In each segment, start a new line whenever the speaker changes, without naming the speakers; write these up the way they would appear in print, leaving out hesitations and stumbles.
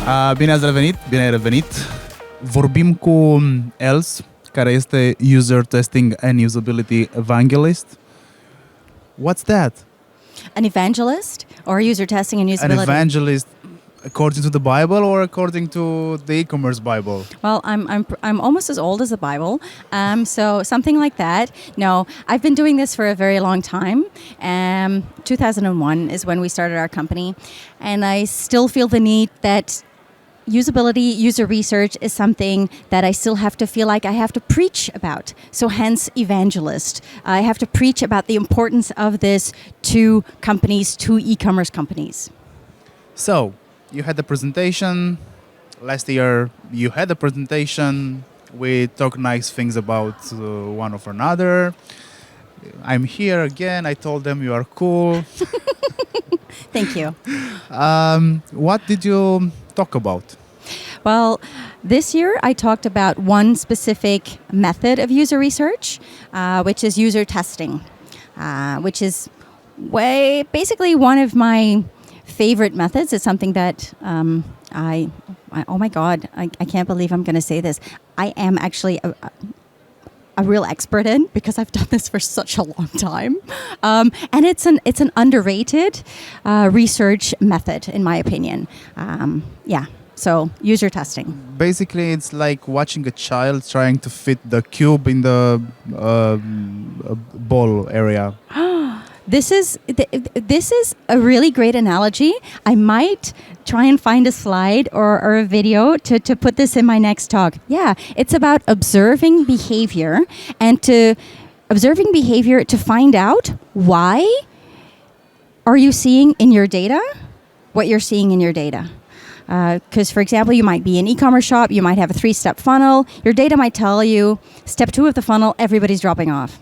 Bine ai revenit! Vorbim cu Els, care este User Testing and Usability Evangelist. What's that?
An evangelist or user testing and usability?
An evangelist according to the Bible or according to the e-commerce Bible?
Well, I'm almost as old as the Bible, so something like that. No, I've been doing this for a very long time. 2001 is when we started our company, and I still feel the need that usability, user research is something that I still have to feel like I have to preach about. So hence evangelist. I have to preach about the importance of this to companies, to e-commerce companies.
So, you had the presentation. Last year, you had a presentation. We talked nice things about one of another. I'm here again. I told them you are cool.
Thank you.
What did you talk about?
Well, this year I talked about one specific method of user research, which is user testing, which is basically one of my favorite methods. It's something that I oh my God, I can't believe I'm going to say this. I am actually a real expert in, because I've done this for such a long time, and it's an underrated research method, in my opinion. So user testing.
Basically, it's like watching a child trying to fit the cube in the ball area.
This is a really great analogy. I might try and find a slide or a video to put this in my next talk. Yeah, it's about observing behavior to find out why are you seeing in your data what you're seeing in your data. Because, for example, you might be an e-commerce shop, you might have a 3-step funnel. Your data might tell you, step 2 of the funnel, everybody's dropping off.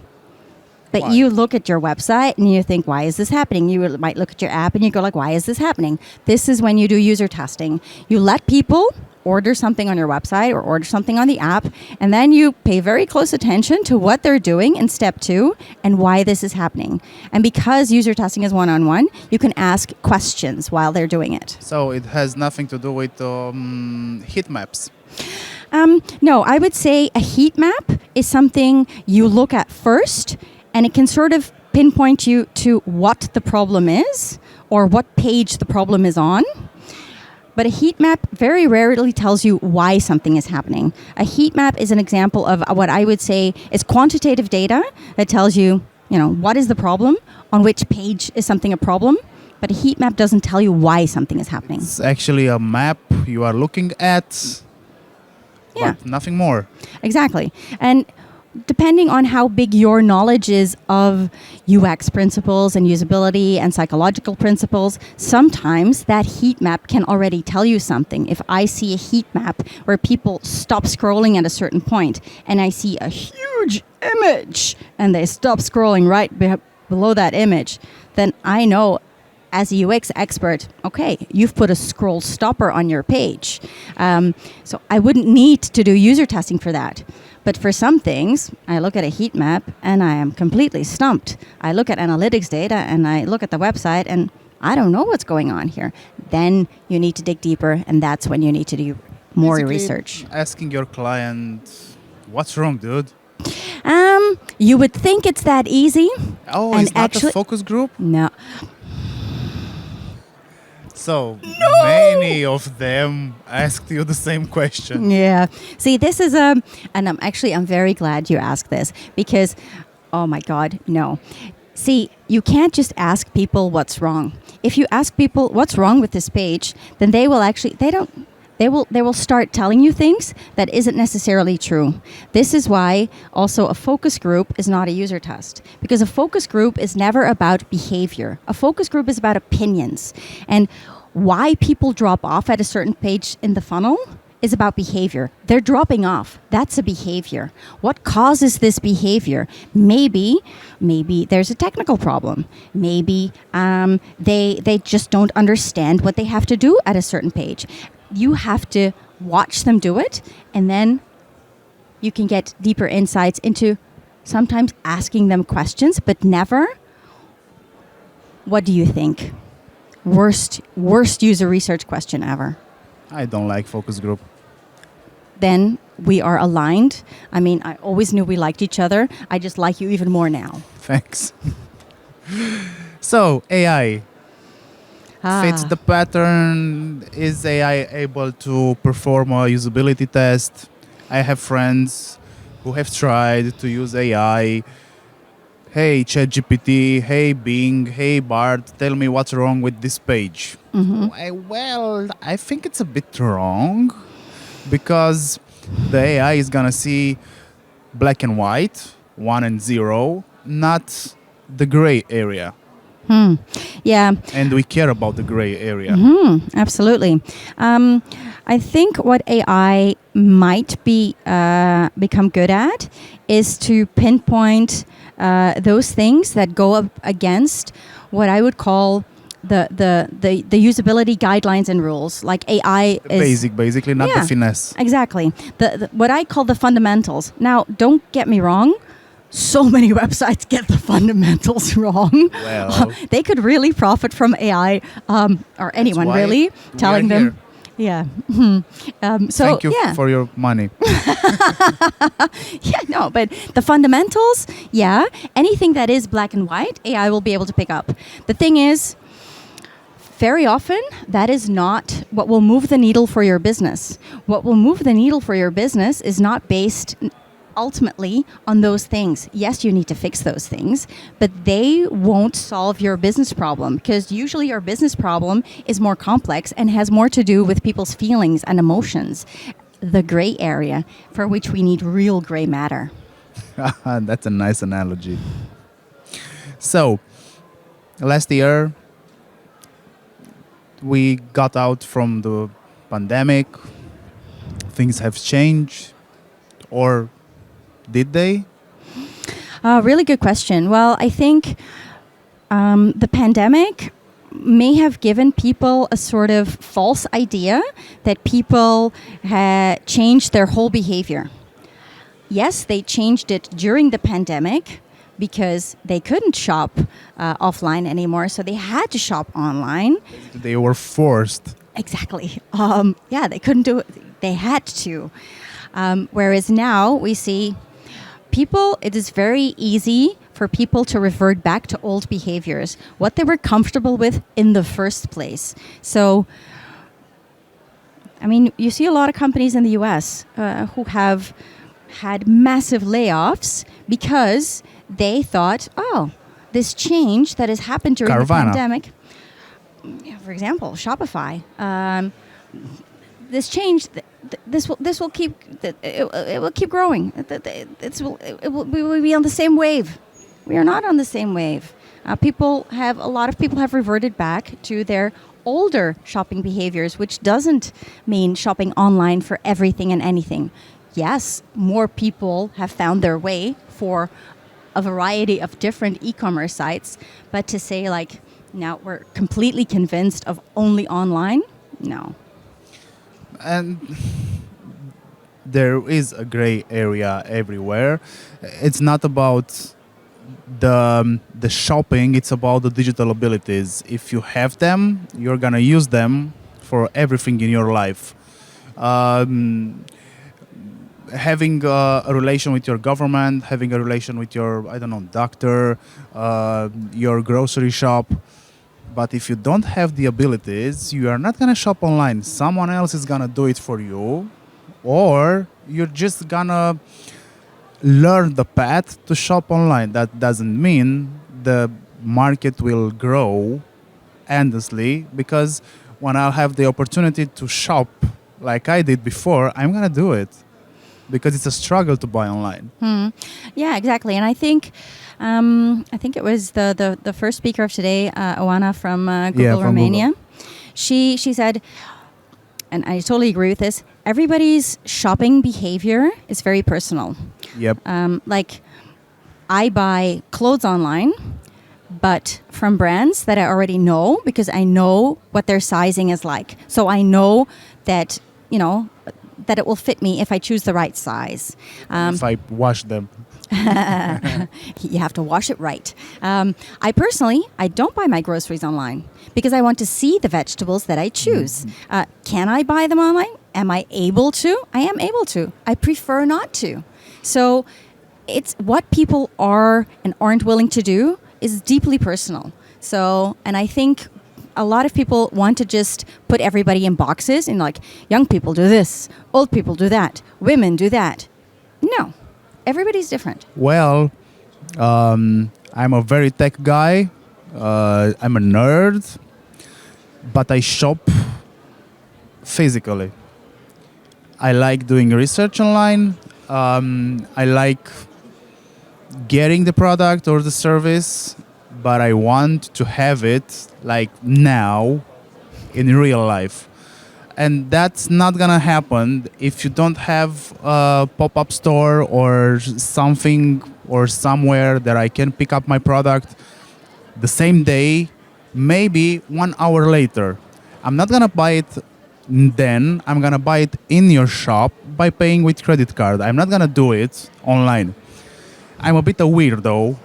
But
Why?
You look at your website and you think, why is this happening? You might look at your app and you go like, why is this happening? This is when you do user testing. You let people order something on your website or order something on the app, and then you pay very close attention to what they're doing in step 2 and why this is happening. And because user testing is one-on-one, you can ask questions while they're doing it.
So it has nothing to do with heat maps.
No, I would say a heat map is something you look at first, and it can sort of pinpoint you to what the problem is or what page the problem is on. But a heat map very rarely tells you why something is happening. A heat map is an example of what I would say is quantitative data that tells you, what is the problem, on which page is something a problem. But a heat map doesn't tell you why something is happening.
It's actually a map you are looking at, but nothing more.
Exactly. And depending on how big your knowledge is of UX principles and usability and psychological principles, sometimes that heat map can already tell you something. If I see a heat map where people stop scrolling at a certain point and I see a huge image and they stop scrolling right below that image, then I know as a UX expert, okay, you've put a scroll stopper on your page. So I wouldn't need to do user testing for that. But for some things, I look at a heat map and I am completely stumped. I look at analytics data and I look at the website and I don't know what's going on here. Then you need to dig deeper, and that's when you need to do more research.
Asking your client, what's wrong, dude?
You would think it's that easy.
Oh, it's not a focus group?
No.
So many of them asked you the same question.
Yeah. See, this is and I'm very glad you asked this, because, oh my God, no. See, you can't just ask people what's wrong. If you ask people what's wrong with this page, then they will start telling you things that isn't necessarily true. This is why also a focus group is not a user test, because a focus group is never about behavior. A focus group is about opinions. And why people drop off at a certain page in the funnel is about behavior. They're dropping off. That's a behavior. What causes this behavior? Maybe there's a technical problem. Maybe they just don't understand what they have to do at a certain page. You have to watch them do it, and then you can get deeper insights into sometimes asking them questions, but never, what do you think? Worst user research question ever.
I don't like focus group.
Then we are aligned. I mean, I always knew we liked each other. I just like you even more now.
Thanks. So, AI fits the pattern. Is AI able to perform a usability test? I have friends who have tried to use AI. Hey, ChatGPT. Hey, Bing. Hey, Bard. Tell me what's wrong with this page. Well, I think it's a bit wrong because the AI is going to see black and white, 1 and 0, not the gray area.
Yeah.
And we care about the gray area.
Absolutely. I think what AI might become good at is to pinpoint those things that go up against what I would call the usability guidelines and rules. Like AI is
Basically, not the finesse.
Exactly. The what I call the fundamentals. Now, don't get me wrong. So many websites get the fundamentals wrong.
Well,
they could really profit from AI, or anyone really telling them.
Here.
Yeah. So
thank you for your money.
Yeah, no, but the fundamentals, yeah, anything that is black and white, AI will be able to pick up. The thing is, very often, that is not what will move the needle for your business. What will move the needle for your business is not based ultimately on those things. Yes, you need to fix those things, but they won't solve your business problem, because usually your business problem is more complex and has more to do with people's feelings and emotions. The gray area for which we need real gray matter.
That's a nice analogy. So, last year, we got out from the pandemic. Things have changed, or did they?
Really good question. Well, I think the pandemic may have given people a sort of false idea that people had changed their whole behavior. Yes, they changed it during the pandemic because they couldn't shop offline anymore, so they had to shop online.
They were forced.
Exactly. Yeah, they couldn't do it. They had to. Whereas now we see people, it is very easy for people to revert back to old behaviors, what they were comfortable with in the first place. So, I mean, you see a lot of companies in the US who have had massive layoffs because they thought, oh, this change that has happened during the pandemic, for example, Shopify, this change, this will keep it will keep growing. We will be on the same wave. We are not on the same wave. A lot of people have reverted back to their older shopping behaviors, which doesn't mean shopping online for everything and anything. Yes, more people have found their way for a variety of different e-commerce sites, but to say like, now we're completely convinced of only online, no.
And there is a gray area everywhere. It's not about the shopping, it's about the digital abilities. If you have them, you're gonna use them for everything in your life. Having a relation with your government, having a relation with your, doctor, your grocery shop. But if you don't have the abilities, you are not going to shop online. Someone else is going to do it for you, or you're just going to learn the path to shop online. That doesn't mean the market will grow endlessly, because when I'll have the opportunity to shop like I did before, I'm going to do it, because it's a struggle to buy online.
Yeah, exactly. And I think it was the first speaker of today, Oana from Google Romania.
Google.
She said, and I totally agree with this, everybody's shopping behavior is very personal.
Yep.
Like, I buy clothes online, but from brands that I already know, because I know what their sizing is like. So I know that, that it will fit me if I choose the right size.
If I wash them.
You have to wash it right. I personally, I don't buy my groceries online because I want to see the vegetables that I choose. Can I buy them online? Am I able to? I am able to. I prefer not to. So it's what people are and aren't willing to do is deeply personal. So, and I think a lot of people want to just put everybody in boxes and like young people do this, old people do that, women do that. No, everybody's different.
Well, I'm a very tech guy. I'm a nerd, but I shop physically. I like doing research online. I like getting the product or the service, but I want to have it like now in real life. And that's not gonna happen if you don't have a pop-up store or something or somewhere that I can pick up my product the same day, maybe 1 hour later. I'm not gonna buy it then. I'm gonna buy it in your shop by paying with credit card. I'm not gonna do it online. I'm a bit a weirdo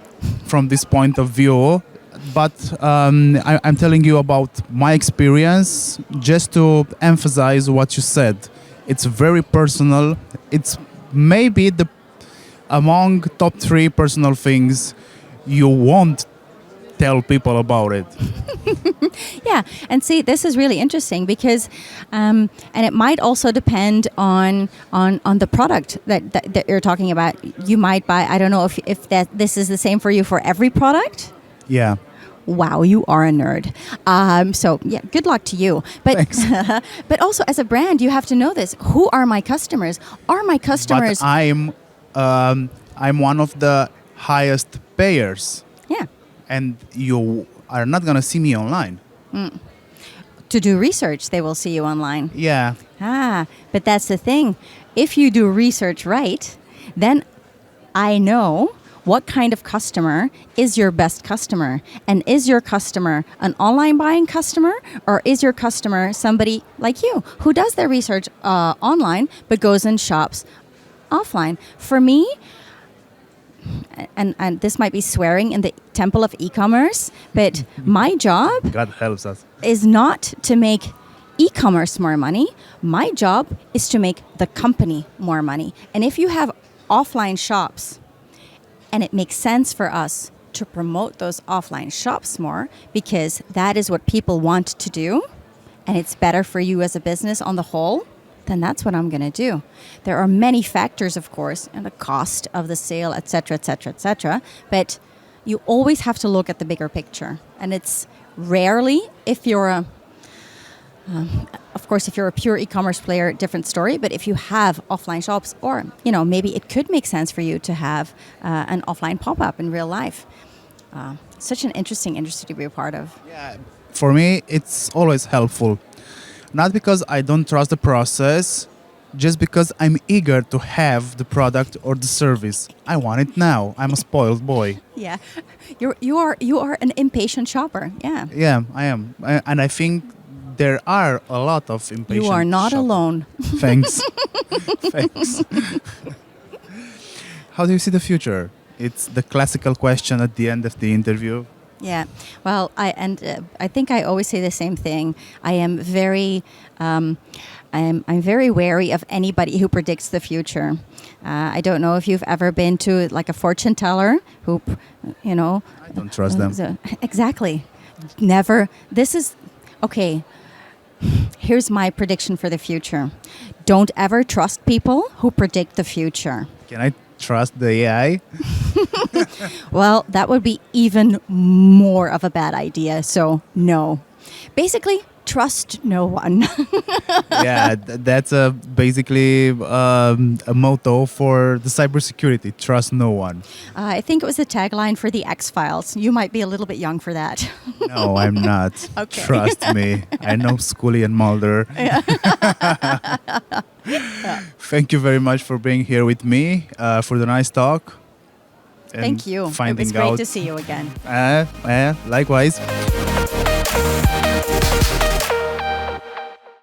from this point of view, but I'm telling you about my experience just to emphasize what you said. It's very personal. It's maybe the among top 3 personal things you won't tell people about it.
Yeah, and see, this is really interesting because, and it might also depend on the product that you're talking about. You might buy. I don't know if this is the same for you for every product.
Yeah.
Wow, you are a nerd. So yeah, good luck to you. But
Thanks.
but also as a brand, you have to know this. Who are my customers? Are my customers?
But I'm one of the highest payers,
Yeah.
and you are not gonna see me online.
To do research, they will see you online.
Yeah.
But that's the thing. If you do research right, then I know what kind of customer is your best customer. And is your customer an online buying customer, or is your customer somebody like you who does their research online but goes and shops offline? For me, and this might be swearing in the temple of e-commerce, but my job
God helps us.
is not to make e-commerce more money. My job is to make the company more money. And if you have offline shops, and it makes sense for us to promote those offline shops more because that is what people want to do, and it's better for you as a business on the whole, then that's what I'm going to do. There are many factors, of course, and the cost of the sale, etc., etc., etc. But you always have to look at the bigger picture. And it's rarely, if you're a, of course, if you're a pure e-commerce player, different story. But if you have offline shops, or maybe it could make sense for you to have an offline pop-up in real life. Such an interesting industry to be a part of.
Yeah. For me, it's always helpful. Not because I don't trust the process, just because I'm eager to have the product or the service. I want it now. I'm a spoiled boy.
Yeah, you are an impatient shopper. Yeah.
Yeah, I am. And I think there are a lot of impatient
You are not
shoppers.
alone.
Thanks. Thanks. How do you see the future? It's the classical question at the end of the interview.
Yeah, well, I think I always say the same thing. I am very, I'm very wary of anybody who predicts the future. I don't know if you've ever been to like a fortune teller who,
I don't trust them.
Exactly. Never. This is okay. Here's my prediction for the future. Don't ever trust people who predict the future.
Can I trust the AI?
Well, that would be even more of a bad idea. So, no. Basically, trust no one.
Yeah, that's basically a motto for the cybersecurity. Trust no one.
I think it was the tagline for the X-Files. You might be a little bit young for that.
No, I'm not.
Okay.
Trust me. I know Scully and Mulder. Thank you very much for being here with me, for the nice talk. And
Thank you. It
Finding
was great
out.
to see you again.
Likewise.